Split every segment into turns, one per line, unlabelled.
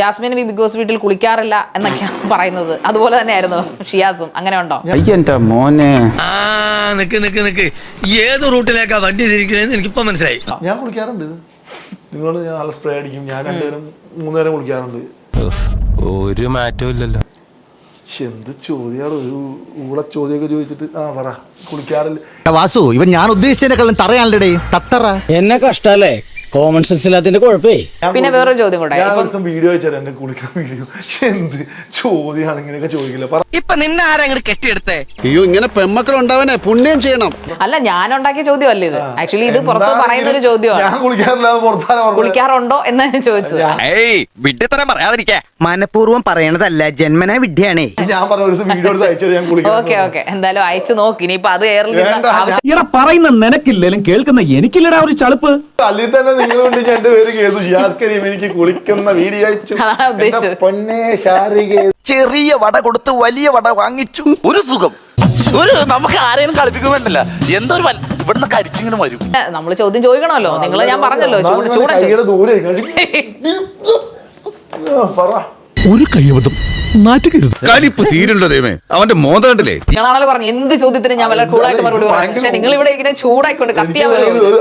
Jasmine big boss വീട്ടിൽ കുളിക്കാറില്ല എന്നൊക്കെയാണ് പറയുന്നത്. അതുപോലെ തന്നെയായിരുന്നു ഷിയാസും. അങ്ങനെ ഉണ്ടോ?
മോനെ
നിക്ക് ഏത് റൂട്ടിലേക്കാ വണ്ടി തിരിക്കണേന്ന് എനിക്കിപ്പോ മനസ്സിലായി.
ഞാൻ കുളിക്കാറുണ്ട്. നിങ്ങളോട് ഞാൻ നല്ല സ്പ്രേ അടിക്കും. ഞാൻ 2 നേരം 3 നേരം കുളിക്കാറുണ്ട്.
ഒരു മാറ്റവും ഇല്ലല്ലോ.
എന്ത് ചോദ്യമാണ്, ഒരു ഊള ചോദ്യമൊക്കെ ചോദിച്ചിട്ട് പറ കുളിക്കാറില്ല.
വാസു, ഇവൻ ഞാൻ ഉദ്ദേശിച്ചതിനെക്കാളും തറയാണല്ലേ തത്തറ.
എന്നെ കഷ്ടല്ലേ, കോമൺ സെൻസ് ഇല്ലാത്തതിന്റെ കുഴപ്പേ.
പിന്നെ വേറൊരു ചോദ്യം കൂടെ,
ഞാൻ ദിവസം വീഡിയോ വെച്ചാൽ എന്റെ കുളിക്കാൻ വീഡിയോ. എന്ത് ചോദ്യമാണ് ഇങ്ങനെയൊക്കെ ചോദിക്കില്ല.
ഇപ്പൊ നിന്നെ ആരെങ്കിലും കെട്ടിയെടുത്തേ?
അയ്യോ, ഇങ്ങനെ പെമ്മക്കൾ ഉണ്ടാവാനേ പുണ്യം ചെയ്യണം.
അല്ല, ഞാൻ ഉണ്ടാക്കിയ ചോദ്യമല്ല ഇത്. ആക്ച്വലി ഇത് പുറത്ത് പറയുന്ന ഒരു ചോദ്യമാണ്.
ഞാൻ കുളിക്കാറില്ല, പുറത്താരാ
കുളിക്കാറുണ്ടോ എന്നാണ് ചോദിച്ചത്.
വിഡ്ഢിത്തരം പറയാതിരിക്കാ.
മനഃപൂർവ്വം പറയണതല്ല, ജന്മനാ വിദ്യയാണേ.
ഞാൻ പറഞ്ഞ ഒരു ദിവസം വീഡിയോ അയച്ചത് ഞാൻ കുളിക്കാം.
ഓക്കെ എന്തായാലും അയച്ചു നോക്കി. ഇനിയിപ്പൊ അത് എയറിൽ
പറയുന്ന നിനക്കില്ലേലും കേൾക്കുന്ന എനിക്കില്ലടാ ഒരു ചളുപ്പ്.
അല്ലെങ്കിൽ തന്നെ നിങ്ങൾ കൊണ്ട് എന്റെ പേര് കേതു ഷിയാസ് കരീം എനിക്ക് കുളിക്കുന്ന വീഡിയോ അയച്ചു.
അതാണ് ഉദ്ദേശിച്ചത്.
പൊന്നെ ശാരിക
ചെറിയ വട കൊടുത്ത് വലിയ വട വാങ്ങിച്ചു. ഒരു സുഖം, നമുക്ക് ആരെയും കളിപ്പിക്കുമ്പോണ്ടല്ല എന്തോ ഒരു ഇവിടുന്ന് കരിച്ചിങ്ങനെ വരും.
നമ്മള് ചോദ്യം ചോദിക്കണമല്ലോ. നിങ്ങൾ ഞാൻ പറഞ്ഞല്ലോ
കൈയുടെ ദൂരെ പറ.
ഒരു കൈവതം നാറ്റുകരുത്.
കലിപ്പ് തീരുണ്ടോ ദൈവമേ, അവന്റെ മോത കണ്ടില്ലേ?
നിങ്ങളാണല്ലോ പറഞ്ഞു എന്ത് ചോദ്യത്തിന് ഞാൻ വളരെ കൂളായിട്ട് മറുപടി പറഞ്ഞു. പക്ഷെ നിങ്ങൾ ഇവിടെ ഇങ്ങനെ ചൂടായിക്കൊണ്ട് കത്തിയാ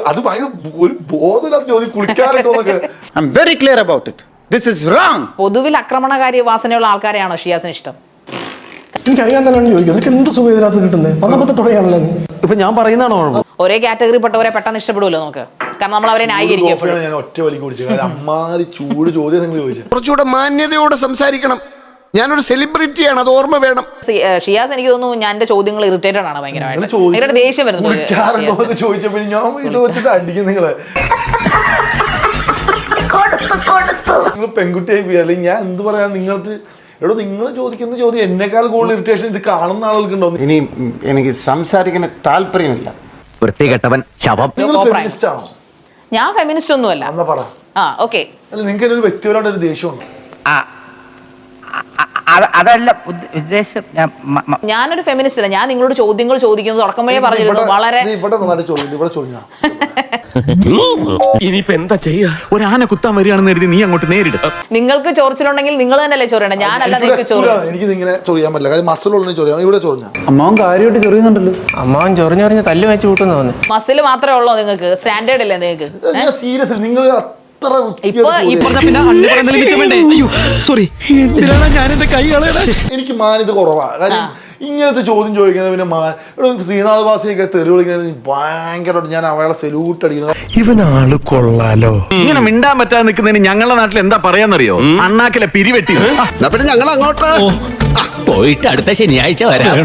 അത് ഭയങ്കര ഒരു ബോധമില്ലാത്ത ചോദ്യം. കുളിക്കാറുണ്ടോന്നൊക്കെ
I am very clear about it. This is wrong.
പൊതുവിൽ ആക്രമണകാരി വാസനയുള്ള ആൾക്കാരെയാണോ ഷിയാസിന് ഇഷ്ടം?
എനിക്കറിയാൻ തന്നെയാണ് ചോദിക്കുന്നത്. എനിക്ക് എന്ത് സുഖം ഇതിനകത്ത് കിട്ടുന്നത്? വന്നപ്പോഴാണല്ലോ
ഇപ്പൊ ഞാൻ പറയുന്നതാണോ?
ഒരേ കാറ്റഗറി പെട്ടവരെ പെട്ടെന്ന് ഇഷ്ടപ്പെടുമല്ലോ നമുക്ക്. കാരണം നമ്മൾ അവരെ ന്യായീകരിക്കും.
ഞാൻ ഒറ്റ വലിക്ക് കുടിച്ചത്. അമ്മാതിരി ചൂട് ചോദ്യം നിങ്ങൾ ചോദിച്ചു.
കുറച്ചുകൂടെ മാന്യതയോടെ സംസാരിക്കണം. ഞാനൊരു സെലിബ്രിറ്റിയാണ്, അത് ഓർമ്മ വേണം.
ഷിയാസ്, എനിക്ക് തോന്നുന്നു ഞാൻ എന്റെ ചോദ്യങ്ങൾ ഇറിറ്റേറ്റഡ് ആണ് ഭയങ്കരമായിട്ട്. ദേഷ്യം വരുന്നത്
കുളിക്കാറുണ്ടോന്നൊക്കെ ചോദിച്ചപ്പോ ഞാൻ ഇത് വെച്ചിട്ട് അടിക്കും നിങ്ങളെ. നിങ്ങൾ പെൺകുട്ടിയായി പോയി. അല്ലെങ്കിൽ ഞാൻ എന്ത് പറയാ നിങ്ങൾക്ക്? എടോ, നിങ്ങൾ ചോദിക്കുന്ന ചോദ്യം എന്നെക്കാൾ കൂടുതൽ ഇറിറ്റേഷൻ ഇത് കാണുന്ന ആളുകൾക്ക് ഉണ്ടോ?
ഇനി എനിക്ക് സംസാരിക്കാൻ താല്പര്യമില്ല.
വൃത്തികെട്ടവൻ ശവം.
നിങ്ങൾ ഫെമിനിസ്റ്റ് ആണോ?
ഞാൻ ഫെമിനിസ്റ്റ് ഒന്നുമല്ല.
എന്നാ പറ.
ഓക്കെ.
അല്ല, നിങ്ങൾക്ക് ഒരു വ്യക്തിപരമായിട്ട് ഒരു ദേഷ്യമുണ്ടോ?
അതല്ല ഉദ്ദേശം.
ഞാനൊരു ഫെമിനിസ്റ്റ് അല്ല. ഞാൻ നിങ്ങളോട് ചോദ്യങ്ങൾ ചോദിക്കുന്നത് തുടക്കം വഴി പറഞ്ഞിരുന്നു. വളരെ
ഇവിടെ നന്നായിട്ട് ചോദിക്കും. ഇവിടെ ചോദിക്കാം.
ഇനിയിപ്പോ എന്താ ചെയ്യാ? ഒരു ആന കുത്താൻ വരികയാണെന്ന് കരുതി നീ അങ്ങോട്ട് നേരിടും.
നിങ്ങൾക്ക് ചോറിച്ചിലുണ്ടെങ്കിൽ നിങ്ങൾ തന്നെയല്ലേ ചൊറിയണം, ഞാനല്ല നിങ്ങൾക്ക് ചൊറി.
എനിക്ക് ഇങ്ങനെ ചൊറിയാൻ പറ്റില്ല. കാര്യം മസിലുള്ള ചൊറിയാം. ഇവിടെ ചൊറിഞ്ഞാ
അമ്മാവൻ കാര്യമായിട്ട് ചൊറിയുന്നുണ്ടല്ലോ.
അമ്മാവൻ ചൊറിഞ്ഞൊറിഞ്ഞ് തല്ലു വെച്ച് കൂട്ടുന്നു തോന്നുന്നു.
മസിൽ മാത്രമേ ഉള്ളൂ നിങ്ങൾക്ക്? സ്റ്റാൻഡേർഡ് അല്ലേ നിങ്ങൾക്ക്?
സീരിയസ് നിങ്ങൾ അത്ര എനിക്ക് മാന്യത കുറവാണ്. കാര്യം ഇങ്ങനത്തെ ചോദ്യം ചോദിക്കുന്നത് പിന്നെ ശ്രീനാഥ് വാസിയൊക്കെ തെറി വിളിക്കുന്നത് ഭയങ്കരമായിട്ട് ഞാൻ അവളെ സെലൂട്ട് അടിക്കുന്നത്.
ഇവനാള് കൊള്ളാലോ. ഇങ്ങനെ മിണ്ടാൻ പറ്റാതെ നിൽക്കുന്നതിന് ഞങ്ങളുടെ നാട്ടിൽ എന്താ പറയാന്നറിയോ? അണ്ണാക്കിലെ പിരിവെട്ടി.
പിന്നെ ഞങ്ങൾ അങ്ങോട്ട്
പോയിട്ട് അടുത്ത ശനിയാഴ്ച വരാം.